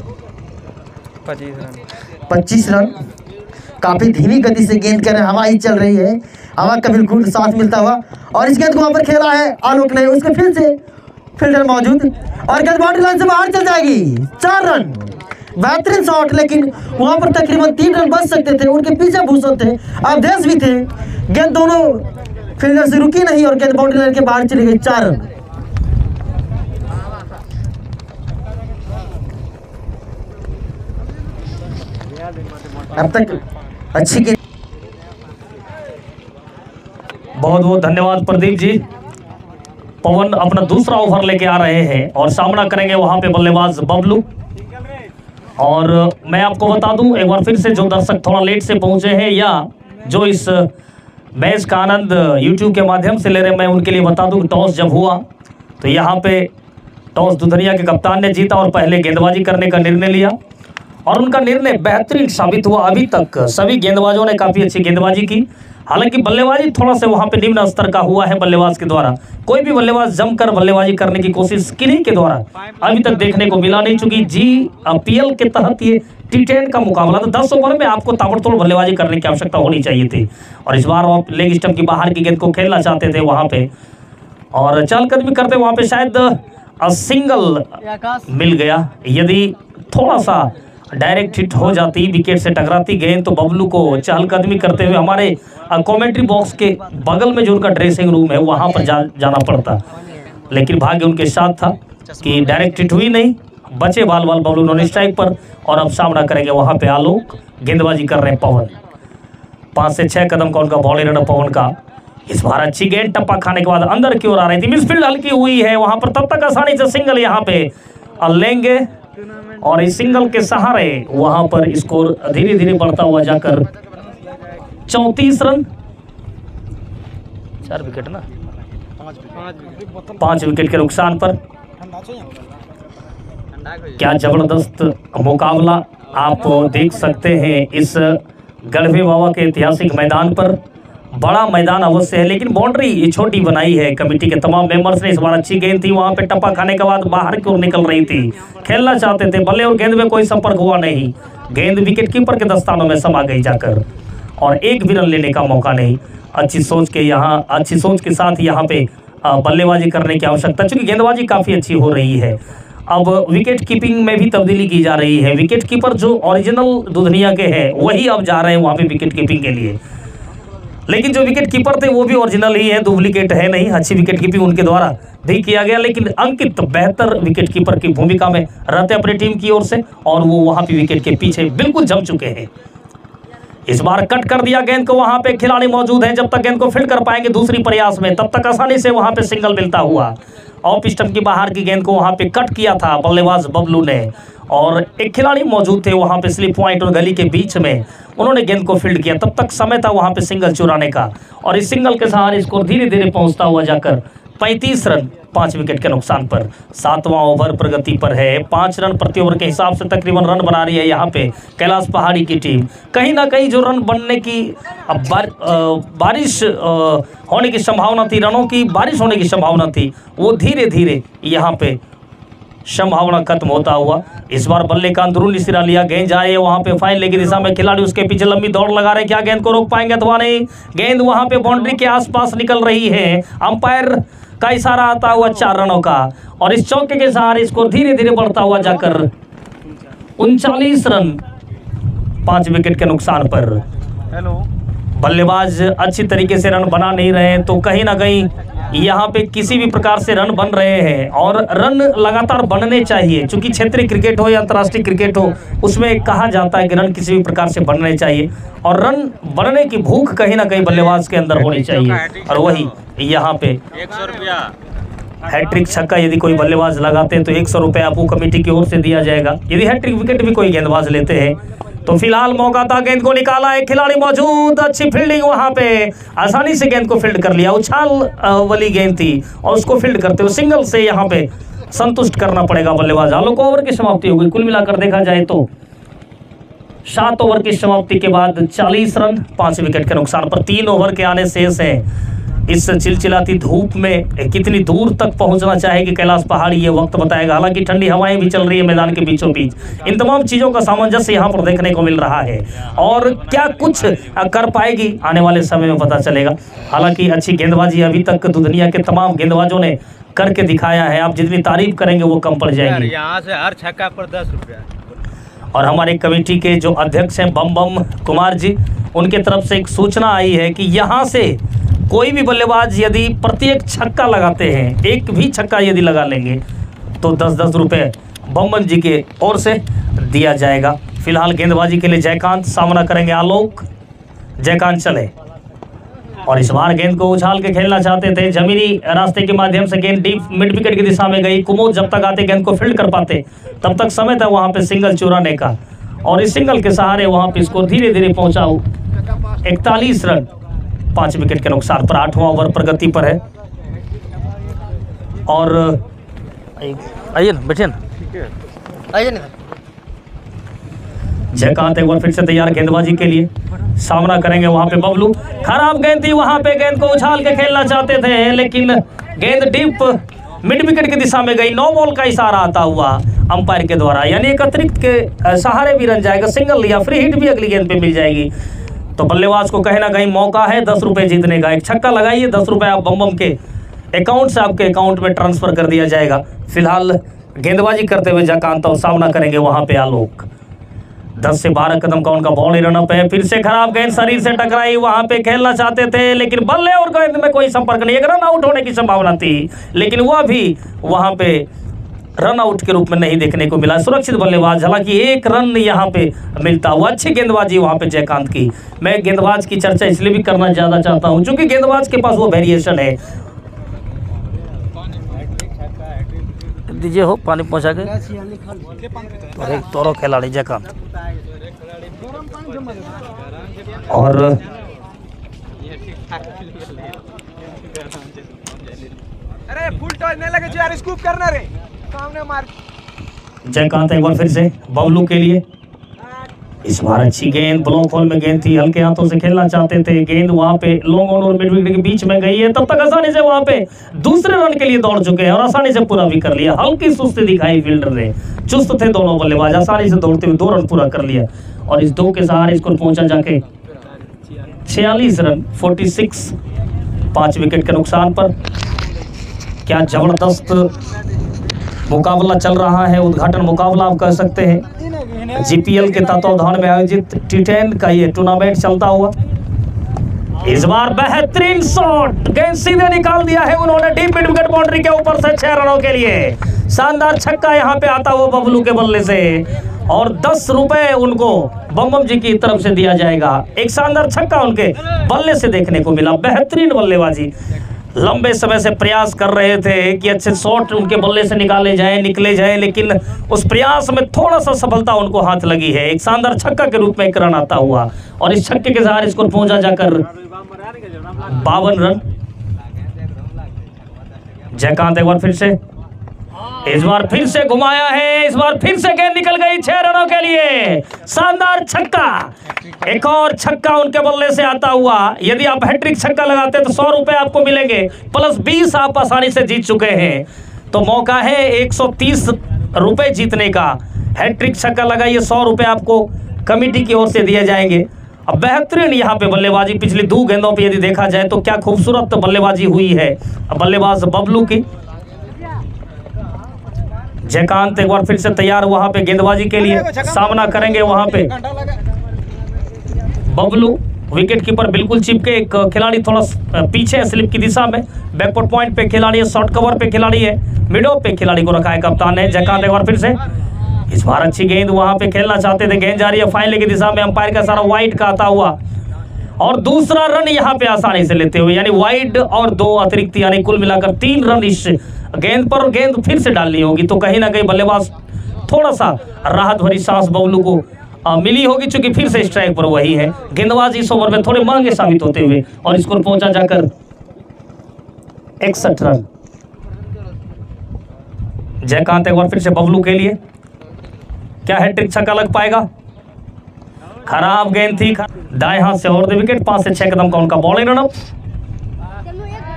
25 रन। काफ़ी धीमी गति से गेंद कर हवा ही चल रही है, हवा का बिल्कुल साथ मिलता हुआ और इस गेंद को वहाँ पर खेला है आलोक ने, उसके फिर से फील्डर मौजूद और गेंद बाउंड्री लाइन से बाहर चल जाएगी। 4 रन, बेहतरीन शॉट, लेकिन वहाँ पर तकरीबन 3 रन बच सकते थे। उनके पीछे भूषण थे, अवधेश भी थे, गेंद दोनों फील्डर से रुकी नहीं और गेंद बाउंड्री लाइन के बाहर चली गई। 4 रन। अब तक अच्छी गेंद। बहुत बहुत धन्यवाद प्रदीप जी। पवन अपना दूसरा ओवर लेके आ रहे हैं और सामना करेंगे वहां पे बल्लेबाज बबलू। और मैं आपको बता दूं एक बार फिर से, जो दर्शक थोड़ा लेट से पहुंचे हैं या जो इस मैच का आनंद YouTube के माध्यम से ले रहे हैं, मैं उनके लिए बता दूं टॉस जब हुआ तो यहाँ पे टॉस दुधनिया के कप्तान ने जीता और पहले गेंदबाजी करने का निर्णय लिया और उनका निर्णय बेहतरीन साबित हुआ। अभी तक सभी गेंदबाजों ने काफ़ी अच्छी गेंदबाजी की, हालांकि बल्लेबाजी थोड़ा सा वहाँ पे निम्न स्तर का हुआ है बल्लेबाज के द्वारा। कोई भी बल्लेबाज जमकर बल्लेबाजी करने की कोशिश किन्हीं के द्वारा अभी तक देखने को मिला नहीं। चूंकि GPL के तहत ये T10 का मुकाबला था, 10 ओवर में आपको ताबड़तोड़ बल्लेबाजी करने की आवश्यकता होनी चाहिए थी और इस बार आप लेग स्टंप की बाहर की गेंद को खेलना चाहते थे वहाँ पे और चहलकदमी करते वहाँ पे शायद सिंगल मिल गया। यदि थोड़ा सा डायरेक्ट हिट हो जाती, विकेट से टकराती गेंद, तो बबलू को चहलकदमी करते हुए हमारे कमेंट्री बॉक्स के बगल में जो उनका ड्रेसिंग रूम है वहां पर जाना पड़ता, लेकिन भाग्य उनके साथ था कि डायरेक्ट हिट हुई नहीं, बचे बाल बाल बबलू नॉन स्ट्राइक पर। और अब सामना करेंगे वहां पे आलोक, गेंदबाजी कर रहे हैं पवन। 5 से 6 कदम का उनका बॉल रन पवन का। इस बार अच्छी गेंद टप्पा खाने के बाद अंदर की ओर आ रही थी, मिसफील्ड हल्की हुई है वहां पर, तब तक आसानी से सिंगल यहाँ पे लेंगे और इस सिंगल के सहारे वहां पर स्कोर धीरे धीरे बढ़ता हुआ जाकर 34 रन। 4 विकेट ना, 5 विकेट के नुकसान पर। क्या जबरदस्त मुकाबला आप देख सकते हैं इस गढ़वे बाबा के ऐतिहासिक मैदान पर। बड़ा मैदान अवश्य है लेकिन बाउंड्री छोटी बनाई है कमेटी के तमाम मेंबर्स ने। इस बार अच्छी गेंद थी, वहां पे टप्पा खाने के बाद बाहर की ओर निकल रही थी, खेलना चाहते थे, बल्ले और गेंद में कोई संपर्क हुआ नहीं, गेंद विकेट कीपर के दस्तानों में समा गई जाकर और एक भी रन लेने का मौका नहीं। अच्छी सोच के साथ यहाँ पे बल्लेबाजी करने की आवश्यकता, चूंकि गेंदबाजी काफ़ी अच्छी हो रही है। अब विकेट कीपिंग में भी तब्दीली की जा रही है, विकेट कीपर जो ओरिजिनल दुधनिया के हैं वही अब जा रहे हैं वहाँ पे विकेट कीपिंग के लिए, लेकिन जो विकेट कीपर थे वो भी ओरिजिनल ही है, डुप्लीकेट है नहीं। अच्छी विकेट कीपिंग उनके द्वारा भी किया गया, लेकिन अंकित बेहतर विकेट कीपर की भूमिका में रहते अपनी टीम की ओर से और वो वहाँ पे विकेट के पीछे बिल्कुल जम चुके हैं। इस बार कट कर दिया गेंद को, वहां पे खिलाड़ी मौजूद हैं, जब तक गेंद को फील्ड कर पाएंगे दूसरी प्रयास में तब तक आसानी से वहां पे सिंगल मिलता हुआ ऑफ स्टंप की बाहर की गेंद को वहां पे कट किया था बल्लेबाज बबलू ने, और एक खिलाड़ी मौजूद थे वहां पे स्लिप पॉइंट और गली के बीच में, उन्होंने गेंद को फील्ड किया। तब तक समय था वहां पे सिंगल चुराने का, और इस सिंगल के सहारे स्कोर धीरे धीरे पहुंचता हुआ जाकर 35 रन 5 विकेट के नुकसान पर। 7वां ओवर प्रगति पर है। 5 रन प्रति ओवर के हिसाब से तकरीबन रन बना रही है यहाँ पे कैलाश पहाड़ी की टीम। कहीं ना कहीं जो रन बनने की बारिश होने की संभावना थी, रनों की बारिश होने की संभावना थी, वो धीरे धीरे यहाँ पे संभावना खत्म होता हुआ। इस बार बल्ले का अंदरूनी सिरा लिया, गेंद जा रही है वहां पे फाइन लेग की दिशा में, खिलाड़ी उसके पीछे लंबी दौड़ लगा रहे हैं, क्या गेंद को रोक पाएंगे अथवा नहीं। गेंद वहां पे बाउंड्री के आसपास निकल रही है, अंपायर का इशारा आता हुआ 4 रनों का, और इस चौके के सहारे स्कोर धीरे धीरे बढ़ता हुआ जाकर 39 रन 5 विकेट के नुकसान पर। हेलो, बल्लेबाज अच्छी तरीके से रन बना नहीं रहे हैं, तो कहीं ना कहीं यहाँ पे किसी भी प्रकार से रन बन रहे हैं, और रन लगातार बनने चाहिए, क्योंकि क्षेत्रीय क्रिकेट हो या अंतर्राष्ट्रीय क्रिकेट हो, उसमें कहा जाता है कि रन किसी भी प्रकार से बनने चाहिए, और रन बनने की भूख कहीं ना कहीं बल्लेबाज के अंदर होनी चाहिए। और वही यहाँ पे 100 रुपया। हैट्रिक छक्का यदि कोई बल्लेबाज लगाते हैं तो 100 रुपये आपको कमेटी की ओर से दिया जाएगा। यदि हैट्रिक विकेट भी कोई गेंदबाज लेते हैं तो फिलहाल मौका था, गेंद को निकाला, एक खिलाड़ी मौजूद, अच्छी फील्डिंग वहां पे, आसानी से गेंद को फील्ड कर लिया। उछाल वाली गेंद थी और उसको फील्ड करते हुए सिंगल से यहाँ पे संतुष्ट करना पड़ेगा बल्लेबाज। आलोक ओवर की समाप्ति हो गई। कुल मिलाकर देखा जाए तो 7 ओवर की समाप्ति के बाद 40 रन 5 विकेट के नुकसान पर। 3 ओवर के आने शेष है। इस चिलचिलाती धूप में कितनी दूर तक पहुंचना चाहेगी कैलाश पहाड़ी, ये वक्त बताएगा। हालांकि ठंडी हवाएं भी चल रही है मैदान के बीचों बीच। इन तमाम चीजों का सामंजस्य यहाँ पर देखने को मिल रहा है, और क्या कुछ कर पाएगी आने वाले समय में पता चलेगा। हालांकि अच्छी गेंदबाजी अभी तक दुनिया के तमाम गेंदबाजों ने करके दिखाया है, आप जितनी तारीफ करेंगे वो कम पड़ जाएगी। यहाँ से हर छक्का पर 10 रुपया। और हमारे कमेटी के जो अध्यक्ष हैं बम बम कुमार जी, उनके तरफ से एक सूचना आई है कि यहाँ से कोई भी बल्लेबाज यदि प्रत्येक छक्का लगाते हैं, एक भी छक्का यदि लगा लेंगे तो 10-10 रुपये बम्बन जी के ओर से दिया जाएगा। फिलहाल गेंदबाजी के लिए जयकांत सामना करेंगे आलोक। जयकांत चले, और इस बार गेंद को उछाल के खेलना चाहते थे, जमीनी रास्ते के माध्यम से गेंद डीप मिड विकेट की दिशा में गई। कुमोद जब तक आते गेंद को फील्ड कर पाते तब तक समय था वहां पे सिंगल चुराने का, और इस सिंगल के सहारे वहां पे स्कोर धीरे धीरे पहुंचा 41 रन 5 विकेट के नुकसान पर। 8वां ओवर प्रगति पर है, और आइए ना, बैठिए ना, आइए ना। जयकांत एक बार फिर से तैयार गेंदबाजी के लिए, सामना करेंगे वहां पे बबलू। खराब गेंद थी वहां पे, गेंद को उछाल के खेलना चाहते थे, लेकिन गेंद डीप मिड विकेट की दिशा में गई। 9 बॉल का इशारा आता हुआ अंपायर के द्वारा, यानी एक अतिरिक्त के सहारे भी रन जाएगा, सिंगल या फ्री हिट भी अगली गेंद पे मिल जाएगी। तो बल्लेबाज को कहीं ना कहीं मौका है 10 रुपये जीतने का। एक छक्का लगाइए, 10 रुपये आप बम के अकाउंट से आपके अकाउंट में ट्रांसफर कर दिया जाएगा। फिलहाल गेंदबाजी करते हुए जयकांत और सामना करेंगे वहां पे आलोक। 10 से 12 कदम का उनका बॉल रनअप है। फिर से खराब गेंद शरीर से टकराई, वहां पे खेलना चाहते थे, लेकिन बल्ले और गेंद में कोई संपर्क नहीं। एक रन आउट होने की संभावना थी, लेकिन वह भी वहां पे रन आउट के रूप में नहीं देखने को मिला। सुरक्षित बल्लेबाज, हालांकि 1 रन यहाँ पे मिलता हुआ। अच्छी गेंदबाजी वहां पे जयकांत की। मैं गेंदबाज की चर्चा इसलिए भी करना ज्यादा चाहता हूं क्योंकि गेंदबाज के पास वो वेरिएशन है। दीजिए हो पानी पहुंचा के, और एक तोरो खिलाड़ी जयकांत, और अरे फुल टॉस नहीं लगे यार, स्कूप करना रे सामने मार। जयकांत एक बार फिर से बबलू के लिए। इस बार अच्छी गेंद, ब्लॉक होल में गेंद थी, हल्के हाथों से खेलना चाहते थे, गेंद वहां पे लॉन्ग ऑन और मिड विकेट के बीच में गई है। तब तक आसानी से वहां पे दूसरे रन के लिए दौड़ चुके हैं और आसानी से पूरा भी कर लिया। हल्की सुस्ती दिखाई फील्डर ने, चुस्त थे दोनों बल्लेबाज, आसानी से दौड़ते हुए 2 रन पूरा कर लिया, और इस 2 के सहारे स्कोर पहुंचा जाके 46 रन 46 5 विकेट के नुकसान पर। क्या जबरदस्त मुकाबला चल रहा है, उद्घाटन मुकाबला आप कह सकते हैं। जीपीएल के तत्वावधान में आयोजित T10 का ये टूर्नामेंट चलता हुआ। इस बार बेहतरीन शॉट, गेंद सीधे निकाल दिया है उन्होंने डीप मिड विकेट बाउंड्री के ऊपर से 6 रनों के लिए। शानदार छक्का यहाँ पे आता हुआ बबलू के बल्ले से, और 10 रुपए उनको बम जी की तरफ से दिया जाएगा। एक शानदार छक्का उनके बल्ले से देखने को मिला, बेहतरीन बल्लेबाजी। लंबे समय से प्रयास कर रहे थे कि अच्छे शॉट उनके बल्ले से निकले जाए, लेकिन उस प्रयास में थोड़ा सा सफलता उनको हाथ लगी है। एक शानदार छक्का के रूप में एक रन आता हुआ और इस छक्के के सहारे स्कोर पहुंचा जाकर 52 रन। जयकांत एक बार फिर से, इस बार फिर से घुमाया है, इस बार फिर से गेंद निकल गई 6 रनों के लिए। शानदार छक्का, एक और छक्का उनके बल्ले से आता हुआ। यदि आप हैट्रिक छक्का लगाते तो 100 रुपए आपको मिलेंगे, प्लस 20 आप आसानी से जीत चुके हैं। तो मौका है 130 रुपए जीतने का। हैट्रिक छक्का लगाइए, 100 रुपए आपको कमेटी की ओर से दिए जाएंगे। अब बेहतरीन यहाँ पे बल्लेबाजी पिछली 2 गेंदों पे यदि देखा जाए तो क्या खूबसूरत बल्लेबाजी हुई है बल्लेबाज बबलू की। जयकांत एक बार फिर से तैयार वहां पे गेंदबाजी के लिए, सामना करेंगे वहां पे बबलू। विकेट कीपर बिल्कुल चिपके, एक खिलाड़ी थोड़ा पीछे स्लिप की दिशा में, बैकवर्ड पॉइंट पे खिलाड़ी है, शॉर्ट कवर पे खिलाड़ी है, मिड ऑफ पे खिलाड़ी को रखा है कप्तान ने। जयकांत एक बार फिर से, इस बार अच्छी गेंद वहां पे खेलना चाहते थे, गेंद जा रही है फाइनल की दिशा में, अंपायर का सारा वाइड का आता हुआ और दूसरा रन यहां पे आसानी से लेते हुए, यानी वाइड और 2 अतिरिक्त, यानी कुल मिलाकर 3 रन इस गेंद पर। गेंद फिर से डालनी होगी तो कहीं ना कहीं बल्लेबाज थोड़ा सा राहत भरी सांस बबलू को मिली होगी, चूंकि फिर से स्ट्राइक पर वही है। गेंदबाज इस ओवर में थोड़े महंगे साबित होते हुए और स्कोर पहुंचा जाकर 61 रन। जयकांत एक बार फिर से बबलू के लिए, क्या हैट्रिक छक्का लग पाएगा? खराब गेंद थी, दाएं हाथ से और दे विकेट, 5 से 6 कदम का उनका बॉलिंग रन।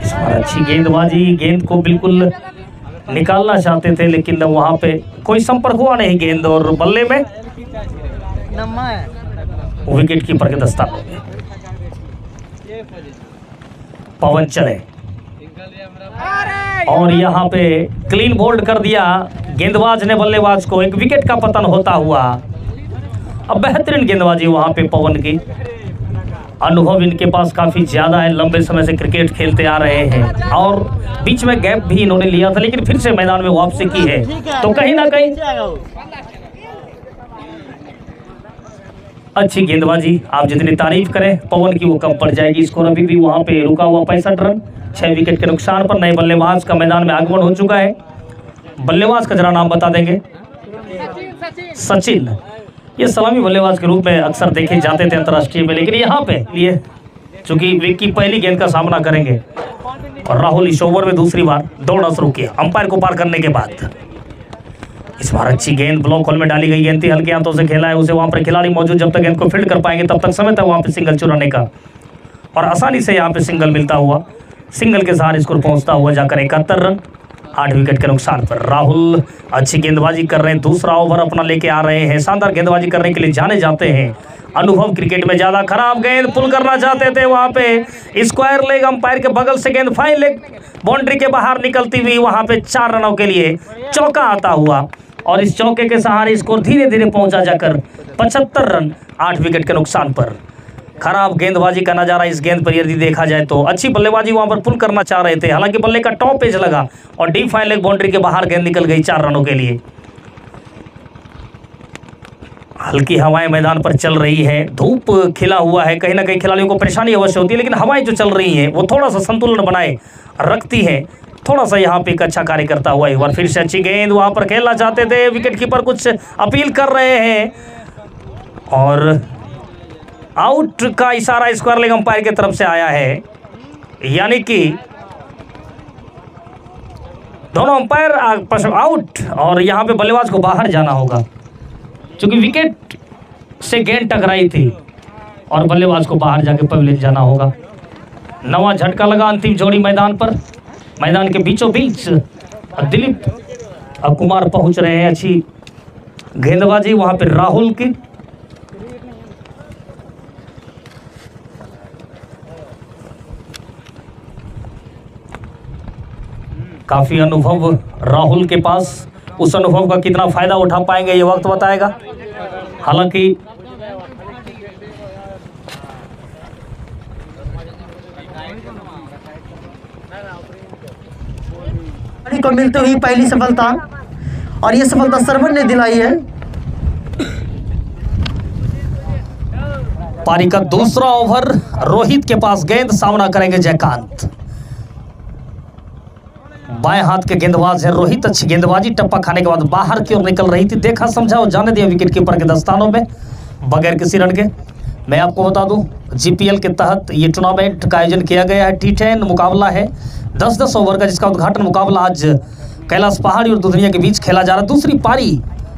इस बार अच्छी गेंदबाजी, गेंद को बिल्कुल निकालना चाहते थे लेकिन वहां पे कोई संपर्क हुआ नहीं गेंद और बल्ले में, विकेट कीपर के दस्ता हो गए। पवन चले और यहाँ पे क्लीन बोल्ड कर दिया गेंदबाज ने बल्लेबाज को, एक विकेट का पतन होता हुआ। अब बेहतरीन गेंदबाजी वहां पे पवन की, अनुभव इनके पास काफी ज्यादा है, लंबे समय से क्रिकेट खेलते आ रहे हैं और बीच में गैप भी इन्होंने लिया था लेकिन फिर से मैदान में वापसी की है। तो कहीं ना कहीं अच्छी गेंदबाजी, आप जितनी तारीफ करें पवन की वो कम पड़ जाएगी। स्कोर अभी भी वहां पे रुका हुआ 65 रन, 6 विकेट के नुकसान पर। नए बल्लेबाज का मैदान में आगमन हो चुका है। बल्लेबाज का जरा नाम बता देंगे। सचिन, ये सलामी बल्लेबाज के रूप में अक्सर देखे जाते थे अंतर्राष्ट्रीय में, लेकिन यहाँ पे लिए चूंकि विक्की पहली गेंद का सामना करेंगे और राहुल इस ओवर में दूसरी बार दौड़ना शुरू किया अंपायर को पार करने के बाद। इस बार अच्छी गेंद ब्लॉक होल में डाली गई गेंद थी, हल्के हाथों से खेला है उसे, वहां पर खिलाड़ी मौजूद, जब तक गेंद को फील्ड कर पाएंगे तब तक समय था वहां पे सिंगल चुराने का और आसानी से यहाँ पे सिंगल मिलता हुआ, सिंगल के सहारे स्कोर पहुंचता हुआ जाकर 71 रन, 8 विकेट के नुकसान पर। राहुल अच्छी गेंदबाजी कर रहे हैं, दूसरा ओवर अपना लेके आ रहे हैं। शानदार गेंदबाजी करने के लिए जाने जाते हैं, अनुभव क्रिकेट में ज्यादा। खराब गेंद, पुल करना चाहते थे वहां पे, स्क्वायर लेग अंपायर के बगल से गेंद फाइन लेग बाउंड्री के बाहर निकलती हुई, वहां पे 4 रनों के लिए चौका आता हुआ और इस चौके के सहारे स्कोर धीरे धीरे पहुंचा जाकर 75 रन, 8 विकेट के नुकसान पर। खराब गेंदबाजी का नजारा इस गेंद पर यदि देखा जाए तो, अच्छी बल्लेबाजी वहां पर पुल करना चाह रहे थे, हालांकि बल्ले का टॉप एज लगा और डीप फाइन लेग बाउंड्री के बाहर गेंद निकल गई 4 रनों के लिए। हल्की हवाएं मैदान पर चल रही है, धूप खिला हुआ है, कहीं ना कहीं खिलाड़ियों को परेशानी अवश्य होती है, लेकिन हवाएं जो चल रही हैं वो थोड़ा सा संतुलन बनाए रखती है, थोड़ा सा यहाँ पे एक अच्छा कार्य करता हुआ। एक बार फिर से अच्छी गेंद वहां पर खेलना चाहते थे, विकेट कीपर कुछ अपील कर रहे हैं और आउट का इशारा स्क्वायर लेग अंपायर की तरफ से आया है, यानी कि दोनों अंपायर आउट और यहाँ पे बल्लेबाज को बाहर जाना होगा क्योंकि विकेट से गेंद टकराई थी और बल्लेबाज को बाहर जाके पवेलियन जाना होगा। नवा झटका लगा अंतिम जोड़ी मैदान पर, मैदान के बीचों बीच दिलीप कुमार पहुंच रहे हैं। अच्छी गेंदबाजी वहां पे राहुल की, काफी अनुभव राहुल के पास, उस अनुभव का कितना फायदा उठा पाएंगे ये वक्त बताएगा। हालांकि को मिलती हुई पहली सफलता और ये सफलता सरवन ने दिलाई है। पारी का दूसरा ओवर, रोहित के पास गेंद, सामना करेंगे जयकांत। बाएं हाथ के गेंदबाज है रोहित। अच्छी गेंदबाजी, टप्पा खाने के बाद बाहर की ओर निकल रही थी, देखा समझा और जाने दिया विकेट कीपर के दस्तानों में बगैर किसी रन के। मैं आपको बता दूं जीपीएल के तहत ये टूर्नामेंट का आयोजन किया गया है। T10 मुकाबला है 10-10 ओवर का, जिसका उद्घाटन मुकाबला आज कैलाश पहाड़ी और दुधनिया के बीच खेला जा रहा है। दूसरी पारी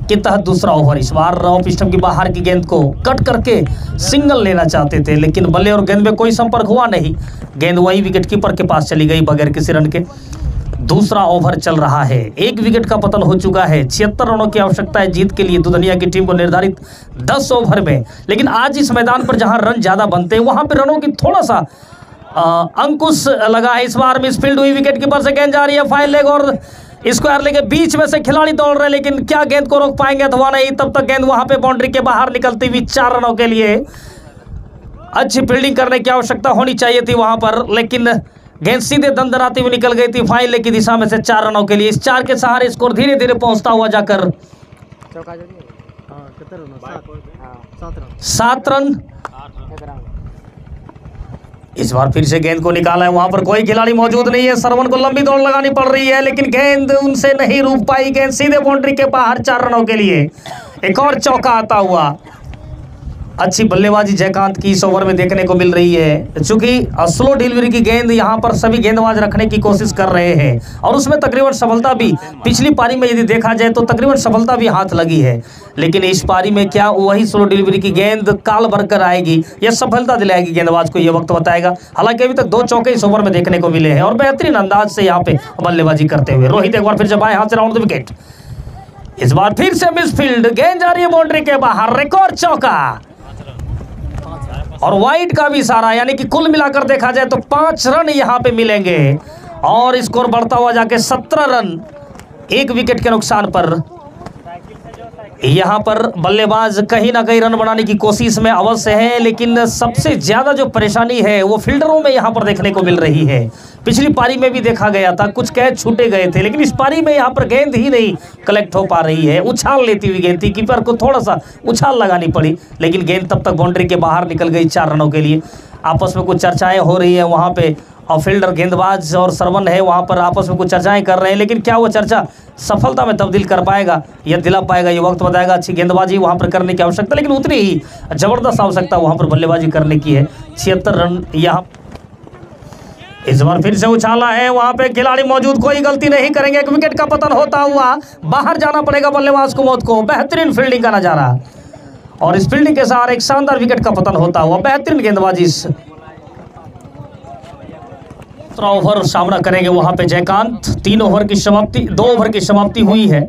के तहत दूसरा ओवर, इस बार ऑफ स्टंप की बाहर की गेंद को कट करके सिंगल लेना चाहते थे, लेकिन बल्ले और गेंद में कोई संपर्क हुआ नहीं। गेंद वही विकेट कीपर के पास चली गई बगैर किसी रन के। दूसरा ओवर चल रहा है, एक विकेट का पतन हो चुका है। 76 रनों की आवश्यकता है जीत के लिए दुधनिया की टीम को निर्धारित 10 ओवर में। लेकिन आज इस मैदान पर जहां रन ज्यादा बनते हैं वहां पर रनों की थोड़ा सा अंकुश लगा है। इस बार मिसफील्ड हुई, विकेट कीपर से गेंद जा रही है फाइन लेग और स्क्वायर लेग के बीच में से खिलाड़ी दौड़ रहे हैं, लेकिन क्या गेंद को रोक पाएंगे अथवा नहीं। तब तक गेंद वहां पे बाउंड्री के बाहर निकलती हुई 4 रनों के लिए। अच्छी फील्डिंग करने की आवश्यकता होनी चाहिए थी वहां पर, लेकिन गेंद सीधे दंदनाती हुई निकल गई थी फाइन लेग की दिशा में से 4 रनों के लिए। इस 4 के सहारे स्कोर धीरे धीरे पहुंचता हुआ जाकर 7 रन। इस बार फिर से गेंद को निकाला है, वहां पर कोई खिलाड़ी मौजूद नहीं है। सरवन को लंबी दौड़ लगानी पड़ रही है, लेकिन गेंद उनसे नहीं रुक पाई। गेंद सीधे बाउंड्री के बाहर 4 रनों के लिए। एक और चौका आता हुआ। अच्छी बल्लेबाजी जयकांत की इस ओवर में देखने को मिल रही है, चूंकि स्लो डिलीवरी की गेंद यहां पर सभी गेंदबाज रखने की कोशिश कर रहे हैं और उसमें तकरीबन सफलता भी पिछली पारी में यदि देखा जाए तो तकरीबन सफलता भी हाथ लगी है। लेकिन इस पारी में क्या वही स्लो डिलीवरी की गेंद काल भरकर आएगी या सफलता दिलाएगी गेंदबाज को, यह वक्त बताएगा। हालांकि अभी तक 2 चौके इस ओवर में देखने को मिले हैं और बेहतरीन अंदाज से यहाँ पे बल्लेबाजी करते हुए रोहित एक बार फिर से बाएं हाथ से राउंड द विकेट। इस बार फिर से मिसफील्ड, गेंद जा रही है बाउंड्री के बाहर। रिकॉर्ड चौका और वाइड का भी इशारा, यानी कि कुल मिलाकर देखा जाए तो 5 रन यहां पे मिलेंगे और स्कोर बढ़ता हुआ जाके 17 रन 1 विकेट के नुकसान पर। यहां पर बल्लेबाज कहीं ना कहीं रन बनाने की कोशिश में अवश्य है, लेकिन सबसे ज्यादा जो परेशानी है वो फील्डरों में यहां पर देखने को मिल रही है। पिछली पारी में भी देखा गया था, कुछ कैच छूटे गए थे, लेकिन इस पारी में यहां पर गेंद ही नहीं कलेक्ट हो पा रही है। उछाल लेती हुई गेंद थी, कीपर को थोड़ा सा उछाल लगानी पड़ी, लेकिन गेंद तब तक बाउंड्री के बाहर निकल गई 4 रनों के लिए। आपस में कुछ चर्चाएं हो रही है वहां पे, और फील्डर गेंदबाज और सरवन है वहां पर आपस में कुछ चर्चाएं कर रहे हैं, लेकिन क्या वो चर्चा सफलता में तब्दील कर पाएगा या दिला पाएगा ये वक्त बताएगा। अच्छी गेंदबाजी वहां पर करने की आवश्यकता, लेकिन उतनी ही जबरदस्त आवश्यकता वहां पर बल्लेबाजी करने की है। 76 रन यहाँ। इस बार फिर से उछाला है, वहां पे खिलाड़ी मौजूद, कोई गलती नहीं करेंगे। एक विकेट का पतन होता हुआ बाहर जाना पड़ेगा बल्लेबाज को मौत को। बेहतरीन फील्डिंग का नजारा और इस फील्डिंग के सहारे एक शानदार विकेट का पतन होता हुआ। बेहतरीन गेंदबाजी। दूसरा ओवर सामना करेंगे वहां पे जयकांत। 2 ओवर की समाप्ति हुई है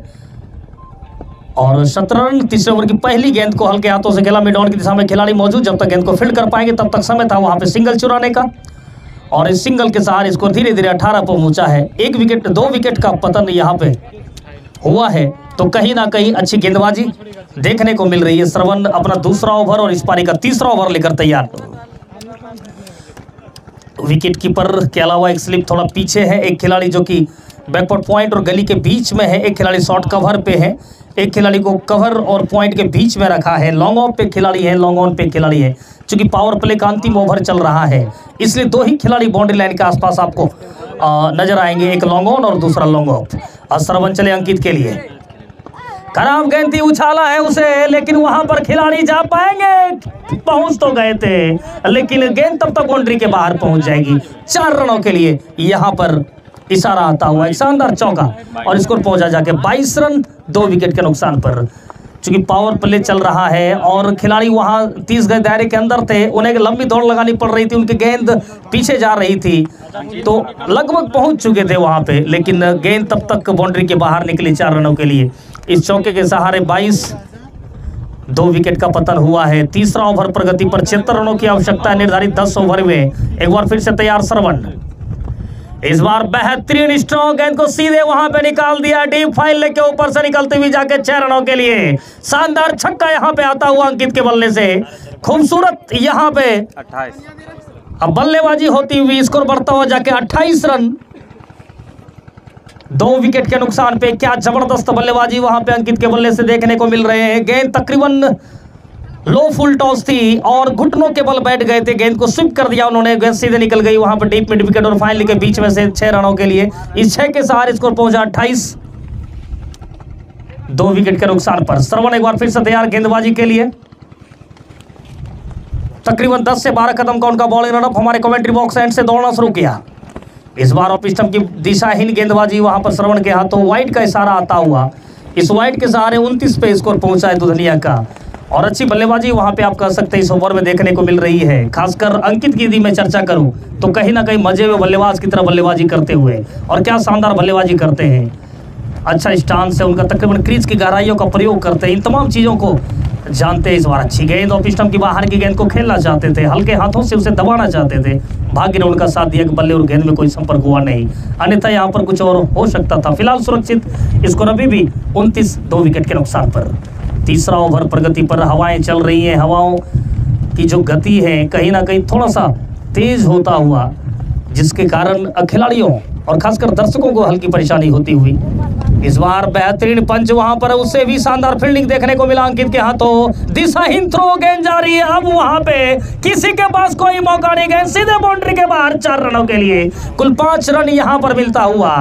और 17 रन। तीसरे ओवर की पहली गेंद को हल्के हाथों से खेला, मिड ऑन की दिशा में खिलाड़ी मौजूद। जब तक गेंद को फील्ड कर पाएंगे तब तक समय था वहां पे सिंगल चुराने का और इस सिंगल के सहारे स्कोर धीरे धीरे 18 पर पहुंचा है। 2 विकेट का पतन यहाँ पे हुआ है, तो कहीं ना कहीं अच्छी गेंदबाजी देखने को मिल रही है। श्रवण अपना दूसरा ओवर और इस पारी का तीसरा ओवर लेकर तैयार। विकेट कीपर के अलावा एक स्लिप थोड़ा पीछे है, एक खिलाड़ी जो कि बैकवर्ड पॉइंट और गली के बीच में है, एक खिलाड़ी शॉर्ट कवर पे है, एक खिलाड़ी को कवर और पॉइंट के बीच में रखा है। लॉन्ग ऑफ पे खिलाड़ी है, लॉन्ग ऑन पे खिलाड़ी है। चूंकि पावर प्ले का अंतिम ओवर चल रहा है, इसलिए 2 ही खिलाड़ी बाउंड्री लाइन के आसपास आपको नजर आएंगे, एक लॉन्ग ऑन और दूसरा लॉन्ग ऑफ। श्रवण चले अंकित के लिए, खराब गेंद थी, उछाला है उसे, लेकिन वहां पर खिलाड़ी जा पाएंगे, पहुंच तो गए थे, लेकिन गेंद तब तक बाउंड्री के बाहर पहुंच जाएगी। 4 रनों के लिए यहां पर इशारा आता हुआ, एक शानदार चौका और स्कोर पहुंचा जाके 22 रन 2 विकेट के नुकसान पर। चूंकि पावर प्ले चल रहा है और खिलाड़ी वहां 30 गज दायरे के अंदर थे, उन्हें लंबी दौड़ लगानी पड़ रही थी, उनकी गेंद पीछे जा रही थी, तो लगभग पहुंच चुके थे वहां पे, लेकिन गेंद तब तक बाउंड्री के बाहर निकली 4 रनों के लिए। इस चौके के सहारे 2 विकेट का पतन हुआ है। तीसरा ओवर प्रगति पर 76 रनों की आवश्यकता है निर्धारित 10 ओवर में। एक बार फिर से तैयार श्रवण, इस बार बेहतरीन स्ट्रॉन्ग गेंद को सीधे वहां पे निकाल दिया, डीप फाइन लेग के ऊपर से निकलती हुई जाके 6 रनों के लिए। शानदार छक्का यहां पे आता हुआ अंकित के बल्ले से, खूबसूरत यहां पे 28। अब बल्लेबाजी होती हुई स्कोर बढ़ता हुआ जाके 28 रन 2 विकेट के नुकसान पे। क्या जबरदस्त बल्लेबाजी वहां पे अंकित के बल्ले से देखने को मिल रहे हैं। गेंद तकरीबन लो फुल टॉस थी और घुटनों के बल बैठ गए थे, गेंद को स्विप कर दिया उन्होंने, गेंद सीधे निकल गई वहां पर डीप मिड विकेट और फाइनली के बीच में से 6 रनों के लिए। इस 6 के सहारे स्कोर पहुंचा 28, 2 विकेट के नुकसान पर। श्रवण एक बार फिर से तैयार गेंदबाजी के लिए। तकरीबन 10 से 12 कदम का उनका बॉलिंग रनअप। हमारे कमेंट्री बॉक्स एंड से दौड़ना शुरू किया। इस बार ऑफ स्टंप की दिशाहीन गेंदबाजी वहां पर श्रवण के हाथों वाइड का इशारा आता हुआ इस वाइड के सहारे 29 पे स्कोर पहुंचा है दुधनिया का। और अच्छी बल्लेबाजी वहां पे आप कह सकते हैं इस ओवर में देखने को मिल रही है। खासकर अंकित की यदि मैं चर्चा करूं तो कहीं ना कहीं मजे में बल्लेबाज की तरह बल्लेबाजी करते हुए, और क्या शानदार बल्लेबाजी करते हैं। अच्छा स्टांस है उनका, तकरीबन क्रीज की गहराइयों का प्रयोग करते हैं, इन तमाम चीज़ों को जानते हैं। इस बार अच्छी गेंद ऑफ स्टंप की बाहर की गेंद को खेलना चाहते थे, हल्के हाथों से उसे दबाना चाहते थे। भाग्य ने उनका साथ दिया कि बल्ले और गेंद में कोई संपर्क हुआ नहीं, अन्यथा यहाँ पर कुछ और हो सकता था। फिलहाल सुरक्षित स्कोर अभी भी 29, 2 विकेट के नुकसान पर। तीसरा ओवर प्रगति पर, हवाएं चल रही हैं, हवाओं की जो गति है कहीं ना कहीं थोड़ा सा तेज होता हुआ, जिसके कारण खिलाड़ियों और खासकर दर्शकों को हल्की परेशानी होती हुई। इस बार बेहतरीन पंच वहां पर, उससे भी शानदार फील्डिंग देखने को मिला अंकित के हाथों। दिशाहीन थ्रो, गेंद जारी है, अब वहां पे किसी के पास कोई मौका नहीं, गेंद सीधे बाउंड्री के बाहर 4 रनों के लिए। कुल 5 रन यहां पर मिलता हुआ